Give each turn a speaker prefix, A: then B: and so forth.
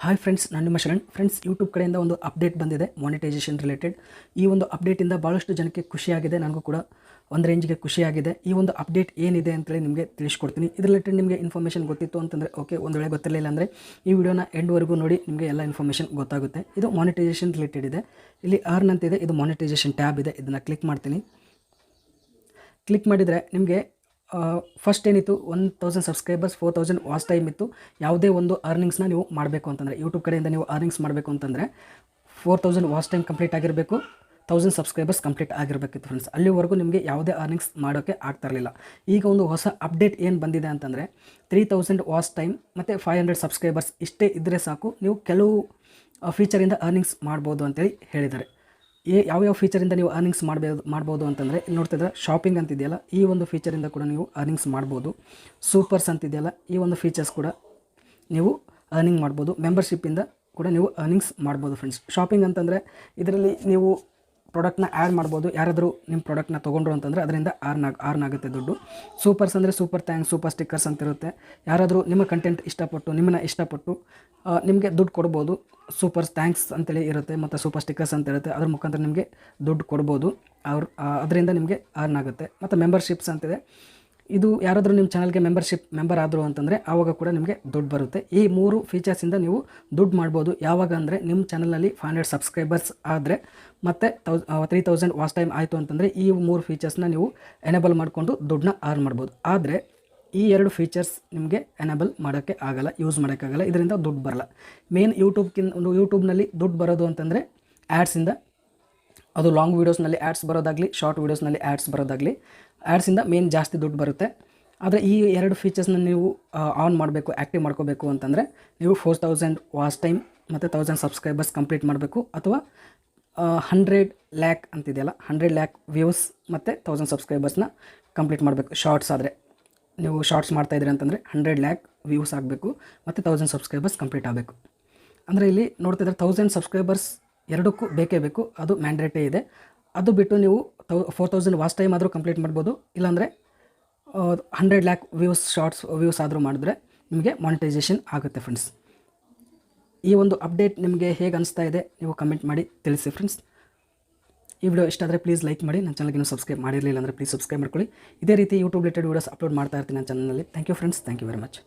A: Hi friends, ನಾನು ನಿಮ್ಮ Sharan. Friends, YouTube ಕಡೆಯಿಂದ ಒಂದು ಅಪ್ಡೇಟ್ ಬಂದಿದೆ ಮಾನಿಟೈಸೇಷನ್ ರಿಲೇಟೆಡ್. ಈ ಒಂದು ಅಪ್ಡೇಟಿಂದ ಭಾಳಷ್ಟು ಜನಕ್ಕೆ ಖುಷಿಯಾಗಿದೆ, ನನಗೂ ಕೂಡ ಒಂದು ರೇಂಜ್ಗೆ ಖುಷಿಯಾಗಿದೆ. ಈ ಒಂದು ಅಪ್ಡೇಟ್ ಏನಿದೆ ಅಂತೇಳಿ ನಿಮಗೆ ತಿಳಿಸ್ಕೊಡ್ತೀನಿ. ಇದ್ರ ರಿಲೇಟೆಡ್ ನಿಮಗೆ ಇನ್ಫಾರ್ಮೇಷನ್ ಗೊತ್ತಿತ್ತು ಅಂತಂದರೆ ಓಕೆ, ಒಂದು ವೇಳೆ ಗೊತ್ತಿರಲಿಲ್ಲ ಅಂದರೆ ಈ ವಿಡಿಯೋನ ಎಂಡ್ವರೆಗೂ ನೋಡಿ, ನಿಮಗೆ ಎಲ್ಲ ಇನ್ಫಾರ್ಮೇಷನ್ ಗೊತ್ತಾಗುತ್ತೆ. ಇದು ಮಾನಿಟೈಸೇಷನ್ ರಿಲೇಟೆಡ್ ಇದೆ. ಇಲ್ಲಿ ಅರ್ನ್ ಅಂತಿದೆ, ಇದು ಮಾನಿಟೈಸೇಷನ್ ಟ್ಯಾಬ್ ಇದೆ. ಇದನ್ನು ಕ್ಲಿಕ್ ಮಾಡ್ತೀನಿ. ಕ್ಲಿಕ್ ಮಾಡಿದರೆ ನಿಮಗೆ ಫಸ್ಟ್ ಏನಿತ್ತು 1000 ಸಬ್ಸ್ಕ್ರೈಬರ್ಸ್ 4000 ವಾಚ್ ಟೈಮ್ ಇತ್ತು. ಯಾವುದೇ ಒಂದು ಅರ್ನಿಂಗ್ಸ್ನ ನೀವು ಮಾಡಬೇಕು ಅಂತಂದರೆ, ಯೂಟ್ಯೂಬ್ ಕಡೆಯಿಂದ ನೀವು ಅರ್ನಿಂಗ್ಸ್ ಮಾಡಬೇಕು ಅಂತಂದರೆ 4000 ವಾಚ್ ಟೈಮ್ ಕಂಪ್ಲೀಟ್ ಆಗಿರಬೇಕು, 1000 ಸಬ್ಸ್ಕ್ರೈಬರ್ಸ್ ಕಂಪ್ಲೀಟ್ ಆಗಿರಬೇಕಿತ್ತು ಫ್ರೆಂಡ್ಸ್. ಅಲ್ಲಿವರೆಗೂ ನಿಮಗೆ ಯಾವುದೇ ಅರ್ನಿಂಗ್ಸ್ ಮಾಡೋಕ್ಕೆ ಆಗ್ತಾಯಿರಲಿಲ್ಲ. ಈಗ ಒಂದು ಹೊಸ ಅಪ್ಡೇಟ್ ಏನು ಬಂದಿದೆ ಅಂತಂದರೆ 3000 ವಾಚ್ ಟೈಮ್ ಮತ್ತು 500 ಸಬ್ಸ್ಕ್ರೈಬರ್ಸ್ ಇಷ್ಟೇ ಇದ್ದರೆ ಸಾಕು, ನೀವು ಕೆಲವು ಫೀಚರಿಂದ ಅರ್ನಿಂಗ್ಸ್ ಮಾಡ್ಬೋದು ಅಂತೇಳಿ ಹೇಳಿದ್ದಾರೆ. ಯಾವ್ಯಾವ ಫೀಚರಿಂದ ನೀವು ಅರ್ನಿಂಗ್ಸ್ ಮಾಡ್ಬೋದು ಅಂತಂದರೆ, ಇಲ್ಲಿ ನೋಡ್ತಿದ್ರೆ ಶಾಪಿಂಗ್ ಅಂತಿದೆಯಲ್ಲ, ಈ ಒಂದು ಫೀಚರಿಂದ ಕೂಡ ನೀವು ಅರ್ನಿಂಗ್ಸ್ ಮಾಡ್ಬೋದು. ಸೂಪರ್ಸ್ ಅಂತಿದೆಯಲ್ಲ, ಈ ಒಂದು ಫೀಚರ್ಸ್ ಕೂಡ ನೀವು ಅರ್ನಿಂಗ್ ಮಾಡ್ಬೋದು. ಮೆಂಬರ್ಶಿಪ್ಪಿಂದ ಕೂಡ ನೀವು ಅರ್ನಿಂಗ್ಸ್ ಮಾಡ್ಬೋದು ಫ್ರೆಂಡ್ಸ್. ಶಾಪಿಂಗ್ ಅಂತಂದರೆ ಇದರಲ್ಲಿ ನೀವು ಪ್ರಾಡಕ್ಟ್ನ ಆ್ಯಡ್ ಮಾಡ್ಬೋದು. ಯಾರಾದರೂ ನಿಮ್ಮ ಪ್ರಾಡಕ್ಟ್ನ ತೊಗೊಂಡ್ರು ಅಂತಂದರೆ ಅದರಿಂದ ಆರ್ನ್ ಆಗುತ್ತೆ ದುಡ್ಡು. ಸೂಪರ್ಸ್ ಅಂದರೆ ಸೂಪರ್ ಥ್ಯಾಂಕ್ಸ್, ಸೂಪರ್ ಸ್ಟಿಕ್ಕರ್ಸ್ ಅಂತಿರುತ್ತೆ. ಯಾರಾದರೂ ನಿಮ್ಮ ಕಂಟೆಂಟ್ ಇಷ್ಟಪಟ್ಟು ನಿಮಗೆ ದುಡ್ಡು ಕೊಡ್ಬೋದು. ಸೂಪರ್ಸ್ ಥ್ಯಾಂಕ್ಸ್ ಅಂತೇಳಿ ಇರುತ್ತೆ ಮತ್ತು ಸೂಪರ್ ಸ್ಟಿಕ್ಕರ್ಸ್ ಅಂತ ಇರುತ್ತೆ. ಅದ್ರ ಮುಖಾಂತರ ನಿಮಗೆ ದುಡ್ಡು ಕೊಡ್ಬೋದು. ಅದರಿಂದ ನಿಮಗೆ ಅರ್ನ್ ಆಗುತ್ತೆ. ಮತ್ತು ಮೆಂಬರ್ಶಿಪ್ಸ್ ಅಂತಿದೆ. ಇದು ಯಾರಾದರೂ ನಿಮ್ಮ ಚಾನಲ್ಗೆ ಮೆಂಬರ್ ಆದರು ಅಂತಂದರೆ ಆವಾಗ ಕೂಡ ನಿಮಗೆ ದುಡ್ಡು ಬರುತ್ತೆ. ಈ 3 ಫೀಚರ್ಸಿಂದ ನೀವು ದುಡ್ಡು ಮಾಡ್ಬೋದು. ಯಾವಾಗ ಅಂದರೆ ನಿಮ್ಮ ಚಾನಲಲ್ಲಿ 500 ಸಬ್ಸ್ಕ್ರೈಬರ್ಸ್ ಆದರೆ ಮತ್ತು 3000 ವಾಚ್ ಟೈಮ್ ಆಯಿತು ಅಂತಂದರೆ ಈ 3 ಫೀಚರ್ಸ್ನ ನೀವು ಎನೇಬಲ್ ಮಾಡಿಕೊಂಡು ದುಡ್ಡನ್ನ ಅರ್ನ್ ಮಾಡ್ಬೋದು. ಆದರೆ ಈ 2 ಫೀಚರ್ಸ್ ನಿಮಗೆ ಎನೇಬಲ್ ಮಾಡೋಕ್ಕೆ ಆಗಲ್ಲ, ಯೂಸ್ ಮಾಡೋಕ್ಕಾಗಲ್ಲ. ಇದರಿಂದ ದುಡ್ಡು ಬರಲ್ಲ. ಮೇನ್ ಯೂಟ್ಯೂಬ್ನಲ್ಲಿ ದುಡ್ಡು ಬರೋದು ಅಂತಂದರೆ ಆ್ಯಡ್ಸಿಂದ. ಅದು ಲಾಂಗ್ ವೀಡಿಯೋಸ್ನಲ್ಲಿ ಆ್ಯಡ್ಸ್ ಬರೋದಾಗಲಿ, ಶಾರ್ಟ್ ವೀಡಿಯೋಸ್ನಲ್ಲಿ ಆ್ಯಡ್ಸ್ ಬರೋದಾಗಲಿ, ಆ್ಯಡ್ಸಿಂದ ಮೇನ್ ಜಾಸ್ತಿ ದುಡ್ಡು ಬರುತ್ತೆ. ಆದರೆ ಈ 2 ಫೀಚರ್ಸ್ನ ನೀವು ಆನ್ ಮಾಡಬೇಕು, ಆ್ಯಕ್ಟಿವ್ ಮಾಡ್ಕೋಬೇಕು ಅಂತಂದರೆ ನೀವು 4000 ವಾಚ್ ಟೈಮ್ ಮತ್ತು 1000 ಸಬ್ಸ್ಕ್ರೈಬರ್ಸ್ ಕಂಪ್ಲೀಟ್ ಮಾಡಬೇಕು. ಅಥವಾ 100 ಲ್ಯಾಕ್ ಅಂತಿದೆಯಲ್ಲ, 100 ಲ್ಯಾಕ್ ವ್ಯೂಸ್ ಮತ್ತು 1000 ಸಬ್ಸ್ಕ್ರೈಬರ್ಸ್ನ ಕಂಪ್ಲೀಟ್ ಮಾಡಬೇಕು. ಶಾರ್ಟ್ಸ್ ಆದರೆ ನೀವು ಶಾರ್ಟ್ಸ್ ಮಾಡ್ತಾಯಿದ್ರಿ ಅಂತಂದರೆ 100 ಲ್ಯಾಕ್ ವ್ಯೂಸ್ ಆಗಬೇಕು ಮತ್ತು 1000 ಸಬ್ಸ್ಕ್ರೈಬರ್ಸ್ ಕಂಪ್ಲೀಟ್ ಆಗಬೇಕು. ಅಂದರೆ ಇಲ್ಲಿ ನೋಡ್ತಿದ್ರೆ 1000 ಸಬ್ಸ್ಕ್ರೈಬರ್ಸ್ ಎರಡಕ್ಕೂ ಬೇಕೇ ಬೇಕು, ಅದು ಮ್ಯಾಂಡೇಟರಿ ಇದೆ. ಅದು ಬಿಟ್ಟು ನೀವು 4000 ವಾಚ್ ಟೈಮ್ ಆದರೂ ಕಂಪ್ಲೀಟ್ ಮಾಡ್ಬೋದು. ಇಲ್ಲಾಂದರೆ 100 ಲ್ಯಾಕ್ ವ್ಯೂಸ್ ಆದರೂ ಮಾಡಿದ್ರೆ ನಿಮಗೆ ಮಾನಿಟೈಸೇಷನ್ ಆಗುತ್ತೆ ಫ್ರೆಂಡ್ಸ್. ಈ ಒಂದು ಅಪ್ಡೇಟ್ ನಿಮಗೆ ಹೇಗೆ ಅನಿಸ್ತಾ ಇದೆ ನೀವು ಕಮೆಂಟ್ ಮಾಡಿ ತಿಳಿಸಿ ಫ್ರೆಂಡ್ಸ್. ಈ ವಿಡಿಯೋ ಇಷ್ಟ ಆದರೆ ಪ್ಲೀಸ್ ಲೈಕ್ ಮಾಡಿ. ನನ್ನ ಚಾನಲ್ಗೆ ಇನ್ನೂ ಸಬ್ಸ್ಕ್ರೈಬ್ ಮಾಡಿರಲಿಲ್ಲ ಅಂದರೆ ಪ್ಲೀಸ್ ಸಬ್ಸ್ಕ್ರೈಬ್ ಮಾಡ್ಕೊಳ್ಳಿ. ಇದೇ ರೀತಿ ಯೂಟ್ಯೂಬ್ ರಿಲೇಟೆಡ್ ವೀಡಿಯೋಸ್ ಅಪ್ಲೋಡ್ ಮಾಡ್ತಾ ಇರ್ತೀನಿ ನನ್ನ ಚಾನಲಲ್ಲಿ. Thank you friends, thank you very much.